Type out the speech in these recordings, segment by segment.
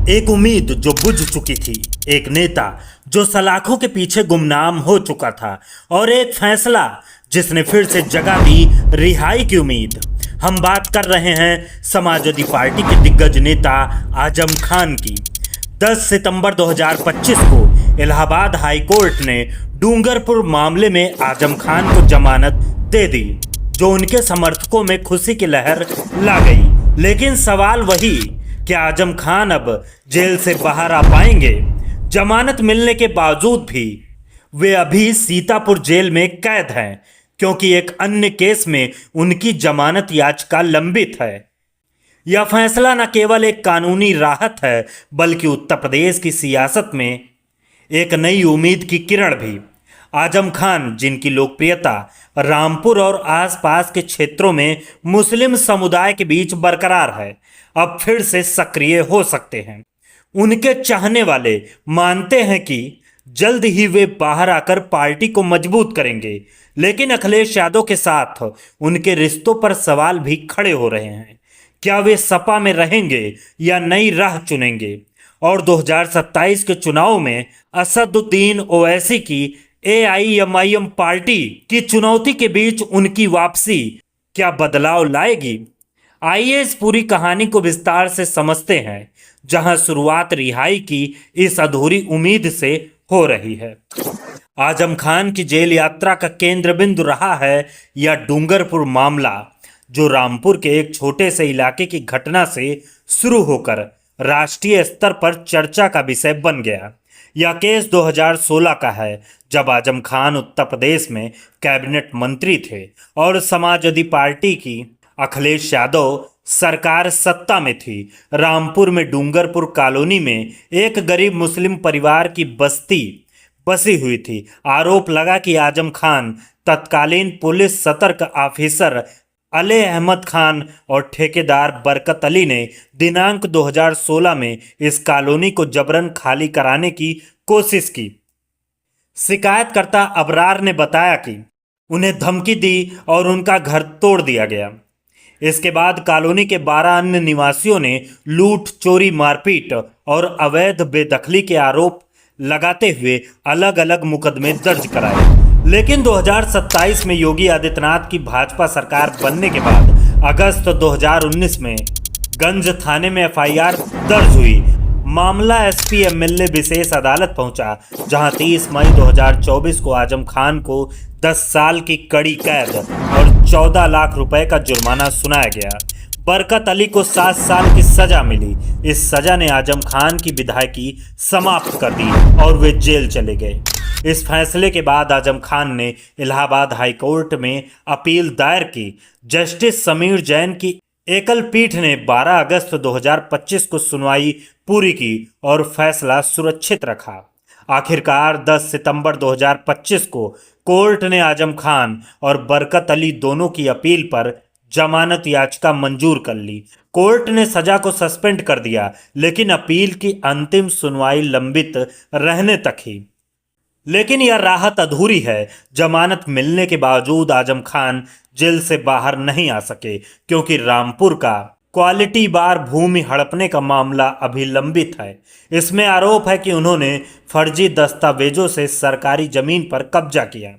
एक उम्मीद जो बुझ चुकी थी, एक नेता जो सलाखों के पीछे गुमनाम हो चुका था, और एक फैसला जिसने फिर से जगा दी रिहाई की उम्मीद। हम बात कर रहे हैं समाजवादी पार्टी के दिग्गज नेता आजम खान की। 10 सितंबर 2025 को इलाहाबाद हाई कोर्ट ने डूंगरपुर मामले में आजम खान को जमानत दे दी, जो उनके समर्थकों में खुशी की लहर ला गई। लेकिन सवाल वही, क्या आजम खान अब जेल से बाहर आ पाएंगे? जमानत मिलने के बावजूद भी वे अभी सीतापुर जेल में कैद हैं, क्योंकि एक अन्य केस में उनकी जमानत याचिका लंबित है। यह फैसला न केवल एक कानूनी राहत है, बल्कि उत्तर प्रदेश की सियासत में एक नई उम्मीद की किरण भी। आजम खान, जिनकी लोकप्रियता रामपुर और आसपास के क्षेत्रों में मुस्लिम समुदाय के बीच बरकरार है, अब फिर से सक्रिय हो सकते हैं। उनके चाहने वाले मानते हैं कि जल्द ही वे बाहर आकर पार्टी को मजबूत करेंगे, लेकिन अखिलेश यादव के साथ उनके रिश्तों पर सवाल भी खड़े हो रहे हैं। क्या वे सपा में रहेंगे या नई राह चुनेंगे? और 2027 के चुनाव में असदुद्दीन ओवैसी की AIMIM पार्टी की चुनौती के बीच उनकी वापसी क्या बदलाव लाएगी? आइए इस पूरी कहानी को विस्तार से समझते हैं, जहां शुरुआत रिहाई की इस अधूरी उम्मीद से हो रही है। आजम खान की जेल यात्रा का केंद्र बिंदु रहा है या डूंगरपुर मामला, जो रामपुर के एक छोटे से इलाके की घटना से शुरू होकर राष्ट्रीय स्तर पर चर्चा का विषय बन गया। यह केस 2016 का है, जब आजम खान उत्तर प्रदेश में कैबिनेट मंत्री थे और समाजवादी पार्टी की अखिलेश यादव सरकार सत्ता में थी। रामपुर में डूंगरपुर कॉलोनी में एक गरीब मुस्लिम परिवार की बस्ती बसी हुई थी। आरोप लगा कि आजम खान, तत्कालीन पुलिस सतर्क ऑफिसर अले अहमद खान और ठेकेदार बरकत अली ने दिनांक 2016 में इस कॉलोनी को जबरन खाली कराने की कोशिश की। शिकायतकर्ता अबरार ने बताया कि उन्हें धमकी दी और उनका घर तोड़ दिया गया। इसके बाद कॉलोनी के 12 अन्य निवासियों ने लूट, चोरी, मारपीट और अवैध बेदखली के आरोप लगाते हुए अलग अलग मुकदमे दर्ज कराए। लेकिन 2027 में योगी आदित्यनाथ की भाजपा सरकार बनने के बाद अगस्त 2019 में गंज थाने में FIR दर्ज हुई। मामला SP MLA विशेष अदालत पहुंचा, जहां 30 मई 2024 को आजम खान को 10 साल की कड़ी कैद और 14 लाख रुपए का जुर्माना सुनाया गया। बरकत अली को 7 साल की सजा मिली। इस सजा ने आजम खान की विधायकी समाप्त कर दी और वे जेल चले गए। इस फैसले के बाद आजम खान ने इलाहाबाद हाई कोर्ट में अपील दायर की। जस्टिस समीर जैन की एकल पीठ ने 12 अगस्त 2025 को सुनवाई पूरी की और फैसला सुरक्षित रखा। आखिरकार 10 सितंबर 2025 को कोर्ट ने आजम खान और बरकत अली दोनों की अपील पर जमानत याचिका मंजूर कर ली। कोर्ट ने सजा को सस्पेंड कर दिया, लेकिन अपील की अंतिम सुनवाई लंबित रहने तक ही। लेकिन यह राहत अधूरी है। जमानत मिलने के बावजूद आजम खान जेल से बाहर नहीं आ सके, क्योंकि रामपुर का क्वालिटी बार भूमि हड़पने का मामला अभी लंबित है। इसमें आरोप है कि उन्होंने फर्जी दस्तावेजों से सरकारी जमीन पर कब्जा किया।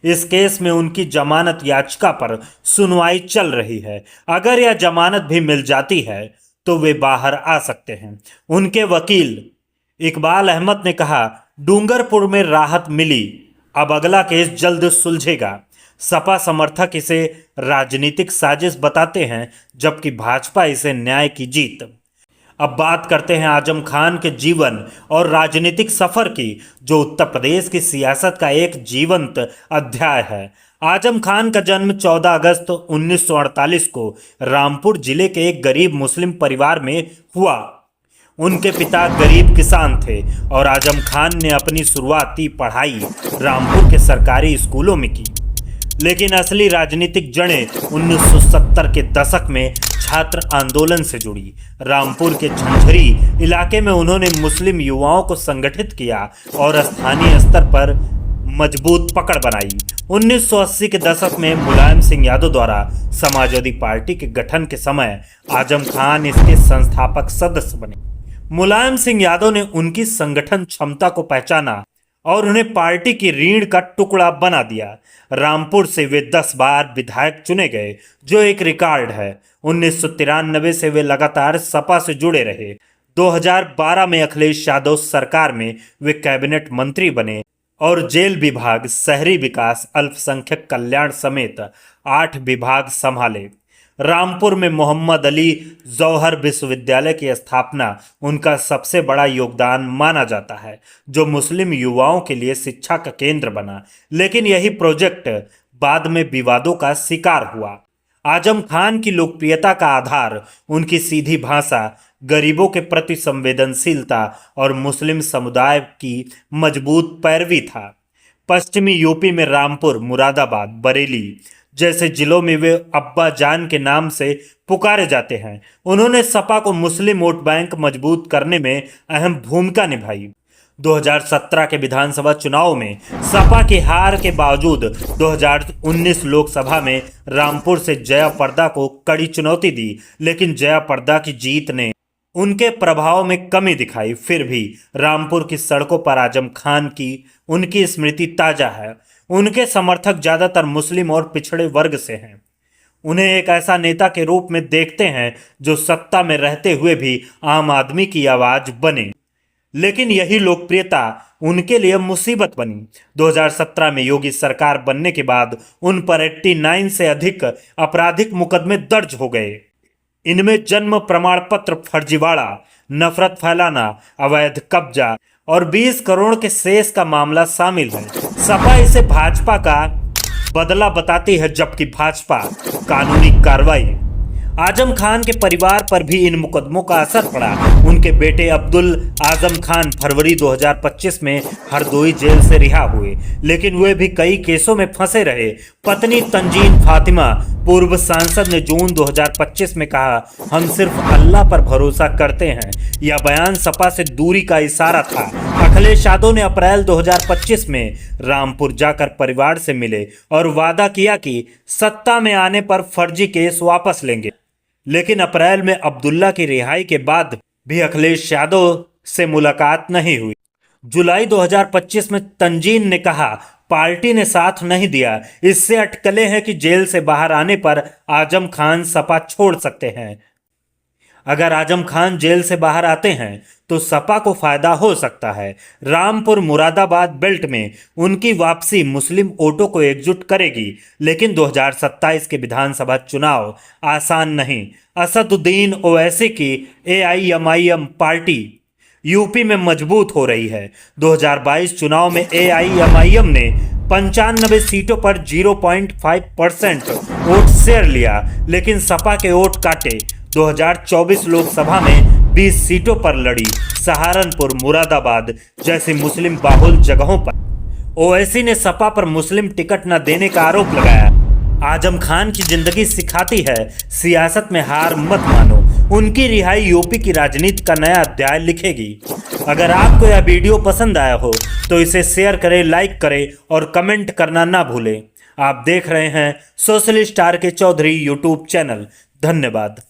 इस केस में उनकी जमानत याचिका पर सुनवाई चल रही है। अगर यह जमानत भी मिल जाती है तो वे बाहर आ सकते हैं। उनके वकील इकबाल अहमद ने कहा, डूंगरपुर में राहत मिली, अब अगला केस जल्द सुलझेगा। सपा समर्थक इसे राजनीतिक साजिश बताते हैं, जबकि भाजपा इसे न्याय की जीत। अब बात करते हैं आजम खान के जीवन और राजनीतिक सफर की, जो उत्तर प्रदेश की सियासत का एक जीवंत अध्याय है। आजम खान का जन्म 14 अगस्त 1948 को रामपुर जिले के एक गरीब मुस्लिम परिवार में हुआ। उनके पिता गरीब किसान थे और आजम खान ने अपनी शुरुआती पढ़ाई रामपुर के सरकारी स्कूलों में की। लेकिन असली राजनीतिक जड़ें 1970 के दशक में छात्र आंदोलन से जुड़ी। रामपुर के झंझरी इलाके में उन्होंने मुस्लिम युवाओं को संगठित किया और स्थानीय स्तर पर मजबूत पकड़ बनाई। 1980 के दशक में मुलायम सिंह यादव द्वारा समाजवादी पार्टी के गठन के समय आजम खान इसके संस्थापक सदस्य बने। मुलायम सिंह यादव ने उनकी संगठन क्षमता को पहचाना और उन्हें पार्टी की रीढ़ का टुकड़ा बना दिया। रामपुर से वे 10 बार विधायक चुने गए, जो एक रिकॉर्ड है। 1993 से वे लगातार सपा से जुड़े रहे। 2012 में अखिलेश यादव सरकार में वे कैबिनेट मंत्री बने और जेल विभाग, शहरी विकास, अल्पसंख्यक कल्याण समेत 8 विभाग संभाले। रामपुर में मोहम्मद अली जौहर विश्वविद्यालय की स्थापना उनका सबसे बड़ा योगदान माना जाता है, जो मुस्लिम युवाओं के लिए शिक्षा का केंद्र बना। लेकिन यही प्रोजेक्ट बाद में विवादों का शिकार हुआ। आजम खान की लोकप्रियता का आधार उनकी सीधी भाषा, गरीबों के प्रति संवेदनशीलता और मुस्लिम समुदाय की मजबूत पैरवी था। पश्चिमी यूपी में रामपुर, मुरादाबाद, बरेली जैसे जिलों में वे अब्बा जान के नाम से पुकारे जाते हैं। उन्होंने सपा को मुस्लिम वोट बैंक मजबूत करने में अहम भूमिका निभाई। 2017 के विधानसभा चुनाव में सपा की हार के बावजूद 2019 लोकसभा में रामपुर से जया प्रदा को कड़ी चुनौती दी, लेकिन जया प्रदा की जीत ने उनके प्रभाव में कमी दिखाई। फिर भी रामपुर की सड़कों पर आजम खान की उनकी स्मृति ताजा है। उनके समर्थक ज्यादातर मुस्लिम और पिछड़े वर्ग से हैं। उन्हें एक ऐसा नेता के रूप में देखते हैं जो सत्ता में रहते हुए भी आम आदमी की आवाज बने। लेकिन यही लोकप्रियता उनके लिए मुसीबत बनी। 2017 में योगी सरकार बनने के बाद उन पर 89 से अधिक आपराधिक मुकदमे दर्ज हो गए। इनमें जन्म प्रमाण पत्र फर्जीवाड़ा, नफरत फैलाना, अवैध कब्जा और 20 करोड़ के शेष का मामला शामिल है। सपा इसे भाजपा का बदला बताती है, जबकि भाजपा कानूनी कार्रवाई। आजम खान के परिवार पर भी इन मुकदमों का असर पड़ा। उनके बेटे अब्दुल आजम खान फरवरी 2025 में हरदोई जेल से रिहा हुए, लेकिन वे भी कई केसों में फंसे रहे। पत्नी तंजीन फातिमा, पूर्व सांसद, ने जून 2025 में कहा, हम सिर्फ अल्लाह पर भरोसा करते हैं। यह बयान सपा से दूरी का इशारा था। अखिलेश यादव ने अप्रैल 2025 में रामपुर जाकर परिवार से मिले और वादा किया कि सत्ता में आने पर फर्जी केस वापस लेंगे। लेकिन अप्रैल में अब्दुल्ला की रिहाई के बाद भी अखिलेश यादव से मुलाकात नहीं हुई। जुलाई 2025 में तंजीन ने कहा, पार्टी ने साथ नहीं दिया। इससे अटकलें हैं कि जेल से बाहर आने पर आजम खान सपा छोड़ सकते हैं। अगर आजम खान जेल से बाहर आते हैं तो सपा को फायदा हो सकता है। रामपुर मुरादाबाद बेल्ट में उनकी वापसी मुस्लिम वोटों को एकजुट करेगी, लेकिन 2027 के विधानसभा चुनाव आसान नहीं। असदुद्दीन ओवैसी की AIMIM पार्टी यूपी में मजबूत हो रही है। 2022 चुनाव में AIMIM ने 95 सीटों पर 0.5% वोट शेयर लिया, लेकिन सपा के वोट काटे। 2024 लोकसभा में 20 सीटों पर लड़ी। सहारनपुर, मुरादाबाद जैसी मुस्लिम बाहुल जगहों पर ओवैसी ने सपा पर मुस्लिम टिकट न देने का आरोप लगाया। आजम खान की जिंदगी सिखाती है, सियासत में हार मत मानो। उनकी रिहाई यूपी की राजनीति का नया अध्याय लिखेगी। अगर आपको यह वीडियो पसंद आया हो तो इसे शेयर करें, लाइक करें और कमेंट करना ना भूलें। आप देख रहे हैं socialist RK Chaudhary YouTube channel. धन्यवाद।